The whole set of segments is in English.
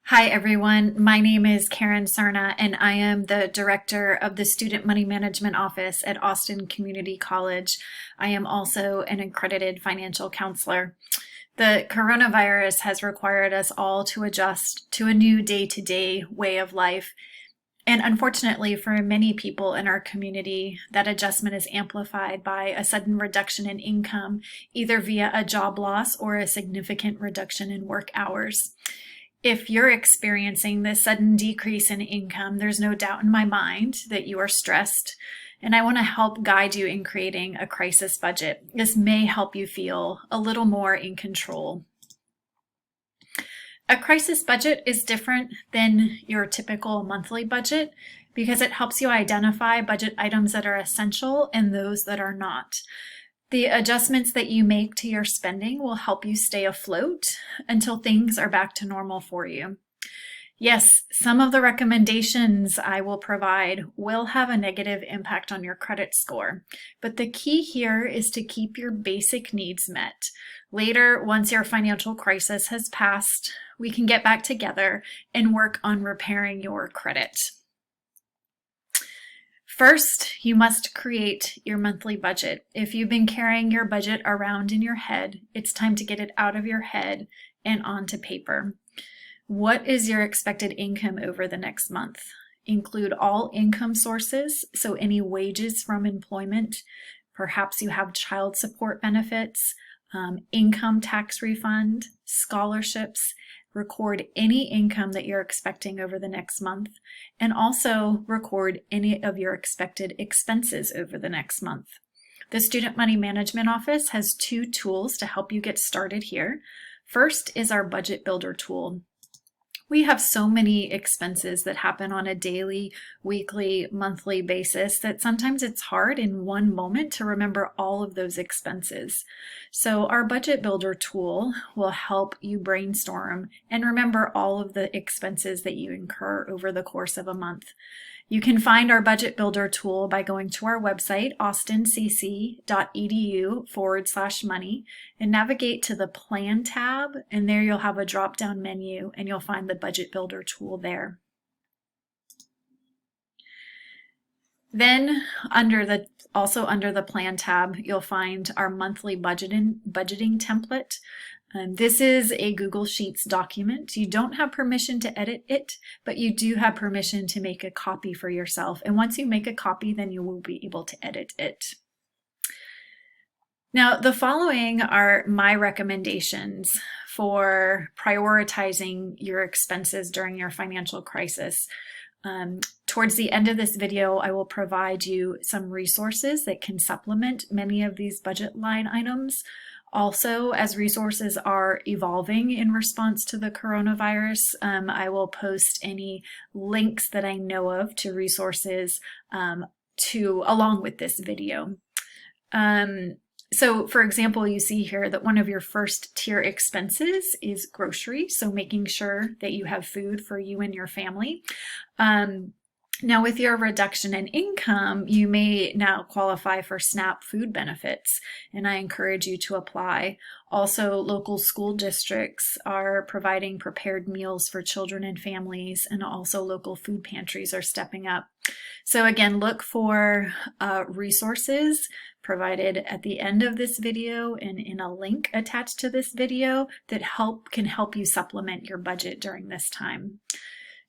Hi, everyone. My name is Karen Sarna, and I am the director of the Student Money Management Office at Austin Community College. I am also an accredited financial counselor. The coronavirus has required us all to adjust to a new day-to-day way of life. And unfortunately, for many people in our community, that adjustment is amplified by a sudden reduction in income, either via a job loss or a significant reduction in work hours. If you're experiencing this sudden decrease in income, there's no doubt in my mind that you are stressed, and I want to help guide you in creating a crisis budget. This may help you feel a little more in control. A crisis budget is different than your typical monthly budget because it helps you identify budget items that are essential and those that are not. The adjustments that you make to your spending will help you stay afloat until things are back to normal for you. Yes, some of the recommendations I will provide will have a negative impact on your credit score, but the key here is to keep your basic needs met. Later, once your financial crisis has passed, we can get back together and work on repairing your credit. First, you must create your monthly budget. If you've been carrying your budget around in your head, it's time to get it out of your head and onto paper. What is your expected income over the next month? Include all income sources, so any wages from employment, perhaps you have child support benefits, income tax refund, scholarships. Record any income that you're expecting over the next month, and also record any of your expected expenses over the next month. The Student Money Management Office has two tools to help you get started here. First is our Budget Builder tool. We have so many expenses that happen on a daily, weekly, monthly basis that sometimes it's hard in one moment to remember all of those expenses. So our Budget Builder tool will help you brainstorm and remember all of the expenses that you incur over the course of a month. You can find our Budget Builder tool by going to our website, austincc.edu/money, and navigate to the Plan tab, and there you'll have a drop-down menu, and you'll find the Budget Builder tool there. Then, also under the Plan tab, you'll find our monthly budgeting template. This is a Google Sheets document. You don't have permission to edit it, but you do have permission to make a copy for yourself. And once you make a copy, then you will be able to edit it. Now, the following are my recommendations for prioritizing your expenses during your financial crisis. Towards the end of this video, I will provide you some resources that can supplement many of these budget line items. Also, as resources are evolving in response to the coronavirus, I will post any links that I know of to resources along with this video. So for example, you see here that one of your first tier expenses is groceries, so making sure that you have food for you and your family. Now, with your reduction in income, you may now qualify for SNAP food benefits, and I encourage you to apply. Also, local school districts are providing prepared meals for children and families, and also local food pantries are stepping up. So again, look for resources provided at the end of this video and in a link attached to this video that can help you supplement your budget during this time.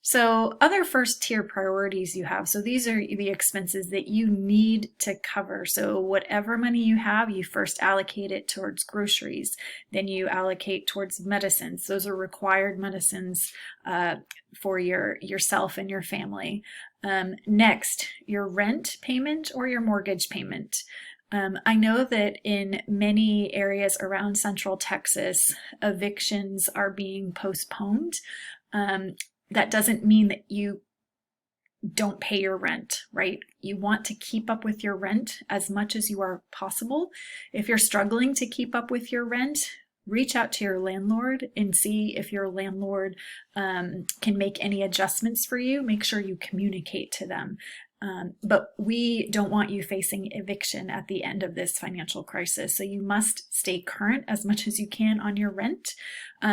So other first tier priorities you have, so these are the expenses that you need to cover. So whatever money you have, you first allocate it towards groceries, then you allocate towards medicines. Those are required medicines for yourself and your family. Next, your rent payment or your mortgage payment. I know that in many areas around Central Texas, evictions are being postponed. That doesn't mean that you don't pay your rent, right? You want to keep up with your rent as much as you are possible. If you're struggling to keep up with your rent, reach out to your landlord and see if your landlord can make any adjustments for you. Make sure you communicate to them. But we don't want you facing eviction at the end of this financial crisis. So you must stay current as much as you can on your rent.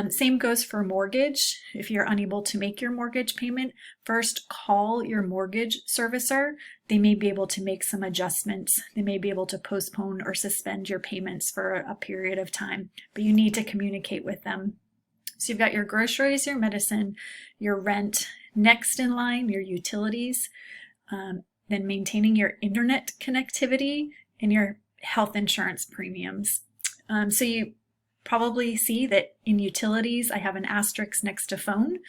Same goes for mortgage. If you're unable to make your mortgage payment, first call your mortgage servicer. They may be able to make some adjustments. They may be able to postpone or suspend your payments for a period of time, but you need to communicate with them. So you've got your groceries, your medicine, your rent. Next in line, your utilities. Then maintaining your internet connectivity and your health insurance premiums. So you probably see that in utilities, I have an asterisk next to phone.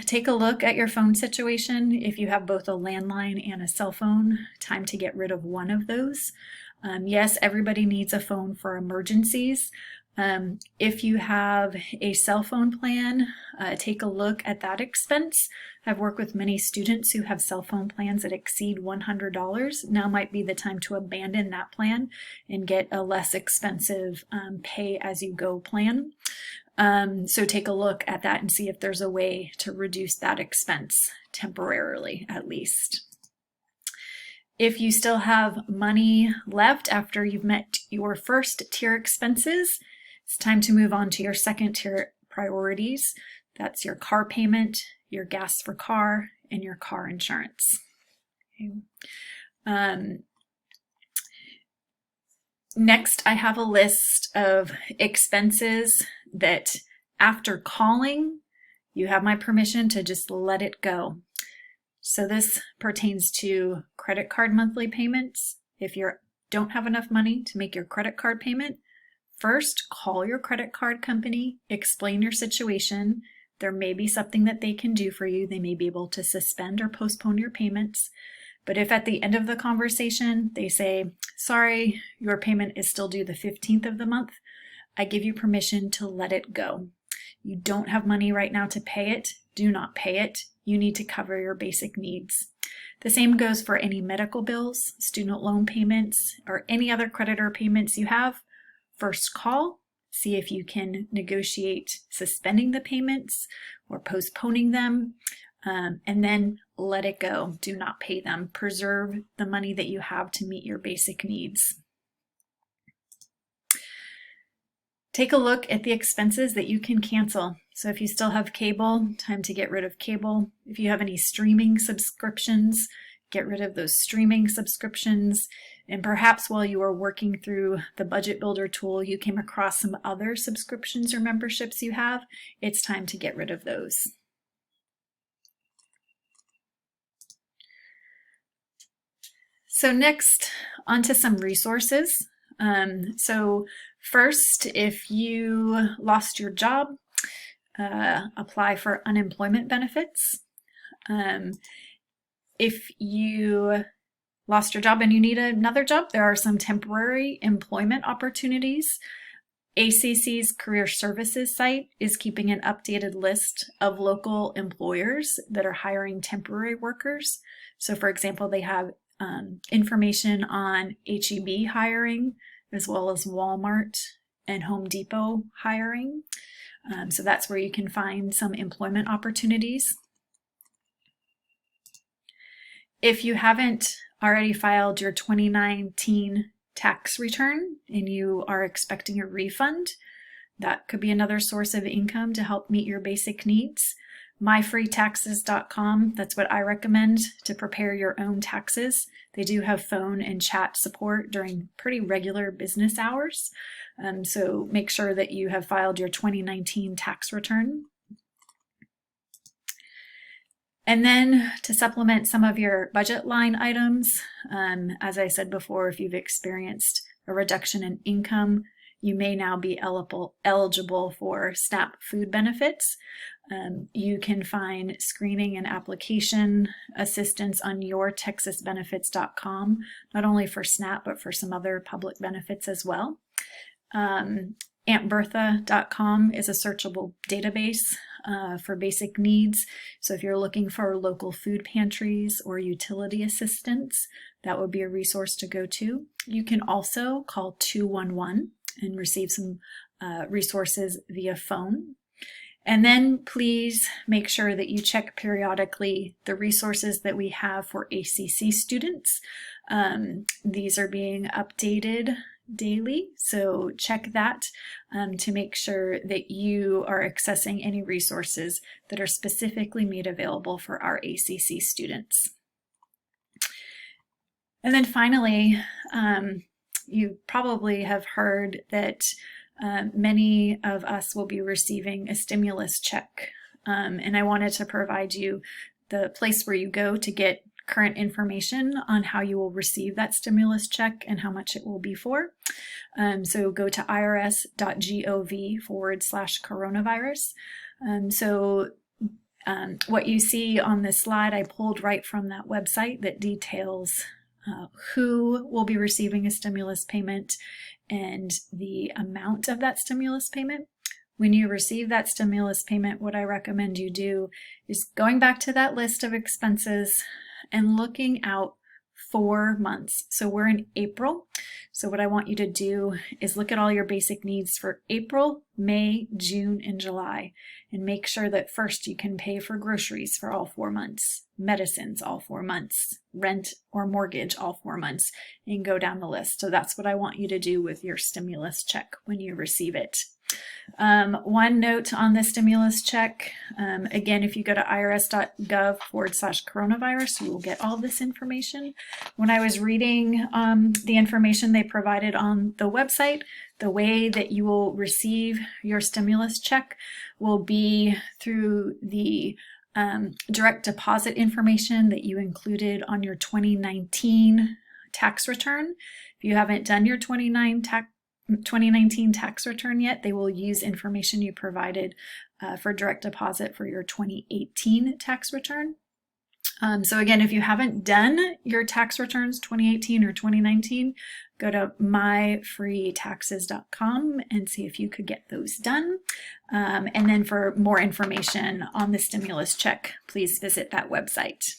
Take a look at your phone situation. If you have both a landline and a cell phone, time to get rid of one of those. Yes, everybody needs a phone for emergencies. If you have a cell phone plan, take a look at that expense. I've worked with many students who have cell phone plans that exceed $100. Now might be the time to abandon that plan and get a less expensive pay-as-you-go plan. So take a look at that and see if there's a way to reduce that expense temporarily, at least. If you still have money left after you've met your first tier expenses, it's time to move on to your second tier priorities. That's your car payment, your gas for car, and your car insurance. Okay. Next, I have a list of expenses that after calling, you have my permission to just let it go. So this pertains to credit card monthly payments. If you don't have enough money to make your credit card payment, first call your credit card company, explain your situation. There may be something that they can do for you. They may be able to suspend or postpone your payments. But if at the end of the conversation they say, sorry, your payment is still due the 15th of the month, I give you permission to let it go. You don't have money right now to pay it. Do not pay it. You need to cover your basic needs. The same goes for any medical bills, student loan payments, or any other creditor payments you have. First call, see if you can negotiate suspending the payments or postponing them, and then let it go. Do not pay them. Preserve the money that you have to meet your basic needs. Take a look at the expenses that you can cancel. So if you still have cable, time to get rid of cable. If you have any streaming subscriptions, get rid of those streaming subscriptions. And perhaps while you are working through the budget builder tool, you came across some other subscriptions or memberships you have. It's time to get rid of those. So next, onto some resources. So first, if you lost your job, apply for unemployment benefits. If you lost your job and you need another job, there are some temporary employment opportunities. ACC's Career Services site is keeping an updated list of local employers that are hiring temporary workers. So for example, they have information on H-E-B hiring, as well as Walmart and Home Depot hiring. So that's where you can find some employment opportunities. If you haven't already filed your 2019 tax return and you are expecting a refund, that could be another source of income to help meet your basic needs. myfreetaxes.com, that's what I recommend to prepare your own taxes. They do have phone and chat support during pretty regular business hours. So make sure that you have filed your 2019 tax return. And then to supplement some of your budget line items, as I said before, if you've experienced a reduction in income, you may now be eligible for SNAP food benefits. You can find screening and application assistance on yourtexasbenefits.com, not only for SNAP, but for some other public benefits as well. AuntBertha.com is a searchable database for basic needs. So if you're looking for local food pantries or utility assistance, that would be a resource to go to. You can also call 211 and receive some resources via phone. And then please make sure that you check periodically the resources that we have for ACC students. These are being updated daily, so check that to make sure that you are accessing any resources that are specifically made available for our ACC students. And then finally, you probably have heard that many of us will be receiving a stimulus check, and I wanted to provide you the place where you go to get current information on how you will receive that stimulus check and how much it will be for. So go to irs.gov/coronavirus. What you see on this slide, I pulled right from that website that details who will be receiving a stimulus payment and the amount of that stimulus payment. When you receive that stimulus payment, what I recommend you do is going back to that list of expenses and looking out 4 months. So we're in April. So what I want you to do is look at all your basic needs for April, May, June, and July, and make sure that first you can pay for groceries for all 4 months, medicines all 4 months, rent or mortgage all 4 months, and go down the list. So that's what I want you to do with your stimulus check when you receive it. One note on the stimulus check, again, if you go to irs.gov/coronavirus, you will get all this information. When I was reading the information they provided on the website, the way that you will receive your stimulus check will be through the direct deposit information that you included on your 2019 tax return. If you haven't done your 2019 tax return yet, they will use information you provided for direct deposit for your 2018 tax return. So again, if you haven't done your tax returns 2018 or 2019, go to myfreetaxes.com and see if you could get those done. And then for more information on the stimulus check, please visit that website.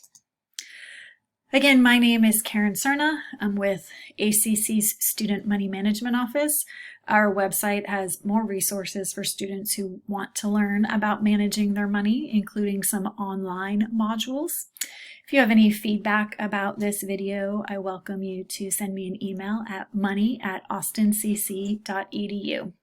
Again, my name is Karen Cerna. I'm with ACC's Student Money Management Office. Our website has more resources for students who want to learn about managing their money, including some online modules. If you have any feedback about this video, I welcome you to send me an email at money@austincc.edu.